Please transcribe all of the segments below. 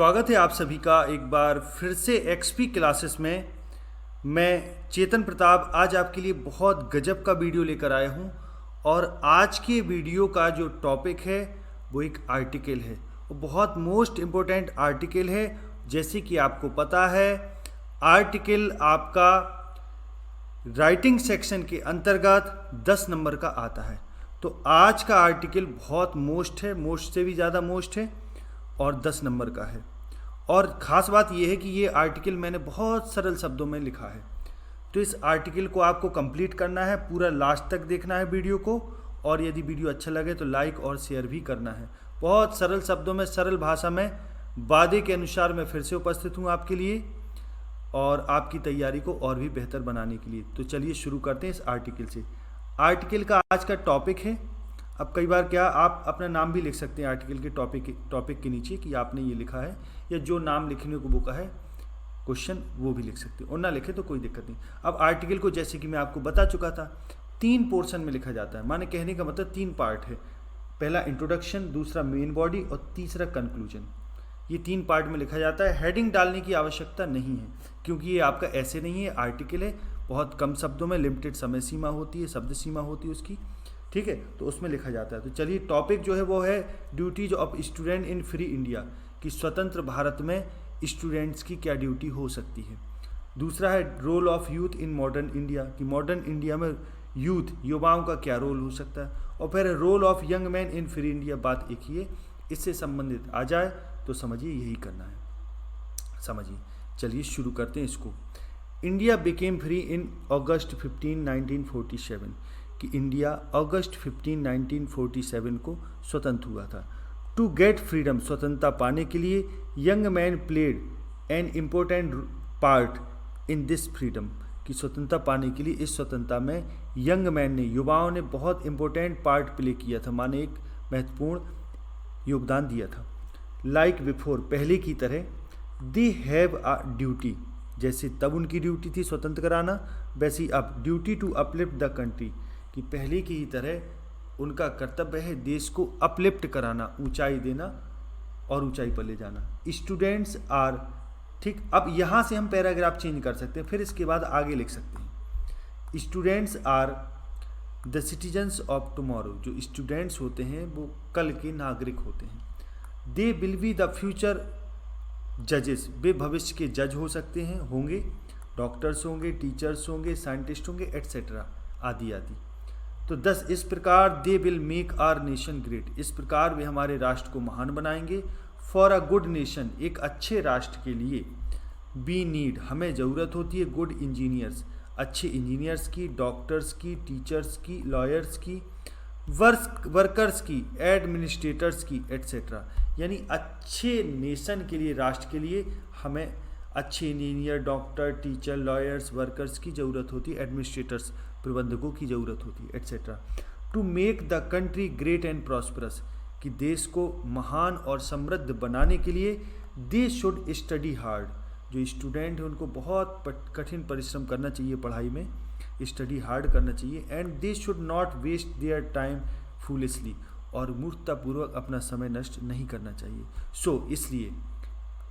स्वागत है आप सभी का एक बार फिर से एक्सपी क्लासेस में। मैं चेतन प्रताप आज आपके लिए बहुत गजब का वीडियो लेकर आया हूं और आज के वीडियो का जो टॉपिक है वो एक आर्टिकल है। वो बहुत मोस्ट इम्पोर्टेंट आर्टिकल है। जैसे कि आपको पता है, आर्टिकल आपका राइटिंग सेक्शन के अंतर्गत 10 नंबर का आता है। तो आज का आर्टिकल बहुत मोस्ट है, मोस्ट से भी ज़्यादा मोस्ट है और 10 नंबर का है। और ख़ास बात यह है कि ये आर्टिकल मैंने बहुत सरल शब्दों में लिखा है। तो इस आर्टिकल को आपको कंप्लीट करना है, पूरा लास्ट तक देखना है वीडियो को, और यदि वीडियो अच्छा लगे तो लाइक और शेयर भी करना है। बहुत सरल शब्दों में, सरल भाषा में, वादे के अनुसार मैं फिर से उपस्थित हूँ आपके लिए और आपकी तैयारी को और भी बेहतर बनाने के लिए। तो चलिए शुरू करते हैं इस आर्टिकल से। आर्टिकल का आज का टॉपिक है, अब कई बार क्या आप अपना नाम भी लिख सकते हैं आर्टिकल के टॉपिक के नीचे कि आपने ये लिखा है, या जो नाम लिखने को वो का है क्वेश्चन वो भी लिख सकते हैं, और ना लिखे तो कोई दिक्कत नहीं। अब आर्टिकल को जैसे कि मैं आपको बता चुका था 3 पोर्शन में लिखा जाता है। माने कहने का मतलब 3 पार्ट है। पहला इंट्रोडक्शन, दूसरा मेन बॉडी और तीसरा कंक्लूजन। ये 3 पार्ट में लिखा जाता है। हेडिंग डालने की आवश्यकता नहीं है क्योंकि ये आपका ऐसे नहीं है, आर्टिकल है। बहुत कम शब्दों में, लिमिटेड समय सीमा होती है, शब्द सीमा होती है उसकी, ठीक है, तो उसमें लिखा जाता है। तो चलिए, टॉपिक जो है वो है duties of student in free India, कि स्वतंत्र भारत में स्टूडेंट्स की क्या ड्यूटी हो सकती है। दूसरा है role of youth in modern India, कि मॉडर्न इंडिया में यूथ, युवाओं का क्या रोल हो सकता है। और फिर role of young man in free India, बात एक ही है, इससे संबंधित आ जाए तो समझिए यही करना है, समझिए। चलिए शुरू करते हैं इसको। इंडिया बिकेम फ्री इन अगस्त 15, 1947, कि इंडिया अगस्त 15, 1947 को स्वतंत्र हुआ था। टू गेट फ्रीडम, स्वतंत्रता पाने के लिए, young man played an important part in this freedom, कि स्वतंत्रता पाने के लिए इस स्वतंत्रता में यंग मैन ने, युवाओं ने बहुत इम्पोर्टेंट पार्ट प्ले किया था, माने एक महत्वपूर्ण योगदान दिया था। लाइक बिफोर, पहले की तरह, दे हैव अ ड्यूटी, जैसे तब उनकी ड्यूटी थी स्वतंत्र कराना, वैसी अब duty to uplift the country, कि पहले की ही तरह उनका कर्तव्य है देश को अपलिफ्ट कराना, ऊंचाई देना और ऊंचाई पर ले जाना। स्टूडेंट्स आर, ठीक, अब यहाँ से हम पैराग्राफ चेंज कर सकते हैं, फिर इसके बाद आगे लिख सकते हैं। Students are the citizens of tomorrow, जो स्टूडेंट्स होते हैं वो कल के नागरिक होते हैं। They will be the future जजेस, वे भविष्य के जज हो सकते हैं, होंगे। डॉक्टर्स होंगे, टीचर्स होंगे, साइंटिस्ट होंगे, एट्सेट्रा, आदि आदि। तो 10, इस प्रकार they will make our nation great, इस प्रकार वे हमारे राष्ट्र को महान बनाएंगे। फॉर अ गुड नेशन, एक अच्छे राष्ट्र के लिए, बी नीड, हमें ज़रूरत होती है गुड इंजीनियर्स, अच्छे इंजीनियर्स की, डॉक्टर्स की, टीचर्स की, लॉयर्स की, वर्कर्स की, एडमिनिस्ट्रेटर्स की, एट्सेट्रा। यानी अच्छे नेशन के लिए, राष्ट्र के लिए हमें अच्छे engineer, doctor, teacher, lawyers, workers की ज़रूरत होती है, एडमिनिस्ट्रेटर्स, प्रबंधकों की ज़रूरत होती है, etcetera. To make the country great and prosperous, कि देश को महान और समृद्ध बनाने के लिए, दे शुड स्टडी हार्ड, जो स्टूडेंट हैं उनको बहुत कठिन परिश्रम करना चाहिए पढ़ाई में, स्टडी हार्ड करना चाहिए। And they should not waste their time foolishly, और मूर्खतापूर्वक अपना समय नष्ट नहीं करना चाहिए। सो इसलिए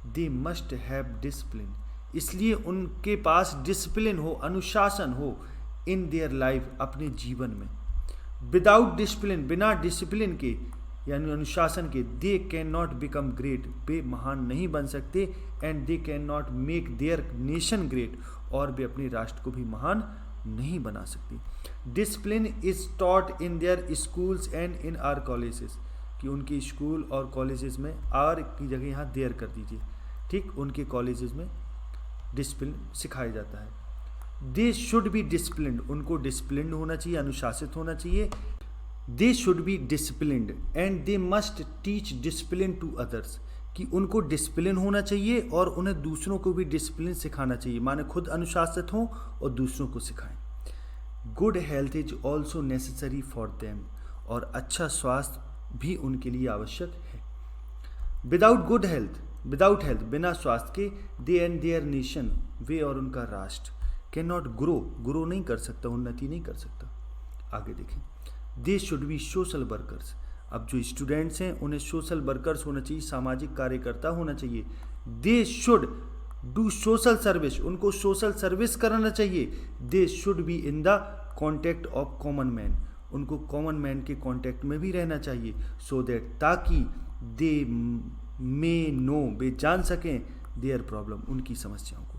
दे मस्ट हैव डिसिप्लिन, इसलिए उनके पास डिसिप्लिन हो, अनुशासन हो इन देयर लाइफ, अपने जीवन में। विदाउट डिसिप्लिन, बिना डिसिप्लिन के यानी अनुशासन के, they can not become great, वे महान नहीं बन सकते। And they can not make their nation great, और वे अपने राष्ट्र को भी महान नहीं बना सकते। Discipline is taught in their schools and in our colleges, कि उनके स्कूल और कॉलेजेस में, आर की जगह यहाँ देयर कर दीजिए, ठीक, उनके कॉलेजेस में डिसिप्लिन सिखाया जाता है। दे शुड बी डिसिप्लिन्ड, उनको डिसिप्लिन्ड होना चाहिए, अनुशासित होना चाहिए। They should be disciplined and they must teach discipline to others, कि उनको डिसिप्लिन होना चाहिए और उन्हें दूसरों को भी डिसिप्लिन सिखाना चाहिए, माने खुद अनुशासित हों और दूसरों को सिखाएं। Good health is also necessary for them, और अच्छा स्वास्थ्य भी उनके लिए आवश्यक है। Without good health, without health, बिना स्वास्थ्य के, दे एंड देयर नेशन, वे और उनका राष्ट्र, कैन नॉट ग्रो नहीं कर सकता, उन्नति नहीं कर सकता। आगे देखें। दे शुड बी सोशल वर्कर्स, अब जो स्टूडेंट्स हैं उन्हें सोशल वर्कर्स होना चाहिए, सामाजिक कार्यकर्ता होना चाहिए। They should do social service, उनको सोशल सर्विस कराना चाहिए। They should be in the contact of common man, उनको कॉमन मैन के कांटेक्ट में भी रहना चाहिए। सो दैट, ताकि दे मे नो, वे जान सकें देयर प्रॉब्लम, उनकी समस्याओं को।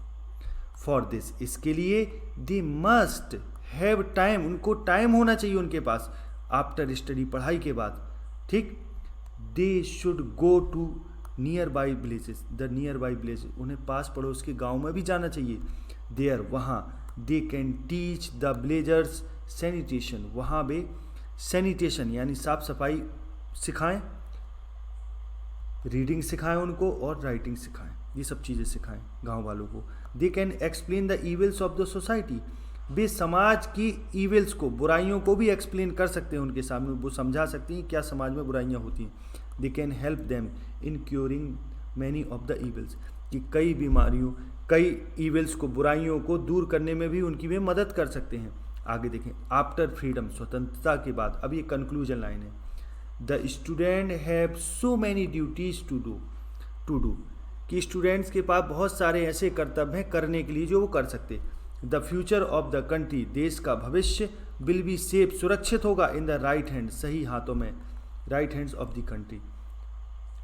फॉर दिस, इसके लिए दे मस्ट हैव टाइम, उनको टाइम होना चाहिए उनके पास आफ्टर स्टडी, पढ़ाई के बाद। ठीक, they should go to nearby villages, the nearby villages, उन्हें पास पड़ोस के गाँव में भी जाना चाहिए। देयर, वहाँ, they can teach the villagers sanitation, वहाँ वे सैनिटेशन यानी साफ सफाई सिखाएं, रीडिंग सिखाएं उनको और राइटिंग सिखाएं, ये सब चीज़ें सिखाएं गांव वालों को। They can explain the evils of the society, वे समाज की इविल्स को, बुराइयों को भी एक्सप्लेन कर सकते हैं उनके सामने, वो समझा सकती हैं क्या समाज में बुराइयां होती हैं। They can help them in curing many of the evils, कि कई बीमारियों, कई इविल्स को, बुराइयों को दूर करने में भी उनकी वे मदद कर सकते हैं। आगे देखें, आफ्टर फ्रीडम, स्वतंत्रता के बाद, अब ये कंक्लूजन लाइन है। The student have so many duties to do, कि स्टूडेंट्स के पास बहुत सारे ऐसे कर्तव्य हैं करने के लिए जो वो कर सकते। The future of the country, देश का भविष्य, विल बी सेफ, सुरक्षित होगा, इन द राइट हैंड, सही हाथों में, right hands of the country,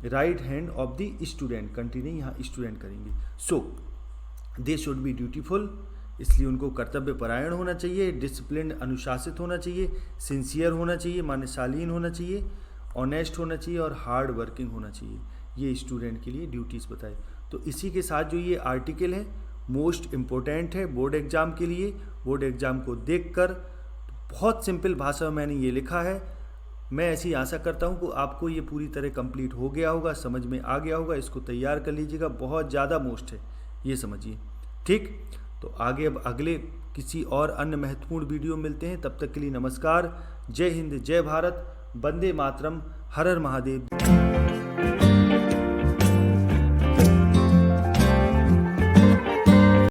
right hand of the student, country नहीं, यहाँ स्टूडेंट करेंगे। सो दे शुड बी ड्यूटीफुल, इसलिए उनको कर्तव्य परायण होना चाहिए, डिसिप्लिन, अनुशासित होना चाहिए, सिंसियर होना चाहिए, माने शालीन होना चाहिए, ऑनेस्ट होना चाहिए और हार्ड वर्किंग होना चाहिए। ये स्टूडेंट के लिए ड्यूटीज़ बताए। तो इसी के साथ जो ये आर्टिकल है मोस्ट इम्पोर्टेंट है बोर्ड एग्ज़ाम के लिए। बोर्ड एग्ज़ाम को देखकर बहुत सिंपल भाषा में मैंने ये लिखा है। मैं ऐसी आशा करता हूँ कि आपको ये पूरी तरह कंप्लीट हो गया होगा, समझ में आ गया होगा। इसको तैयार कर लीजिएगा, बहुत ज़्यादा मोस्ट है, ये समझिए। ठीक, तो आगे अब अगले किसी और अन्य महत्वपूर्ण वीडियो मिलते हैं। तब तक के लिए नमस्कार, जय हिंद, जय भारत, वंदे मातरम, हर हर महादेव।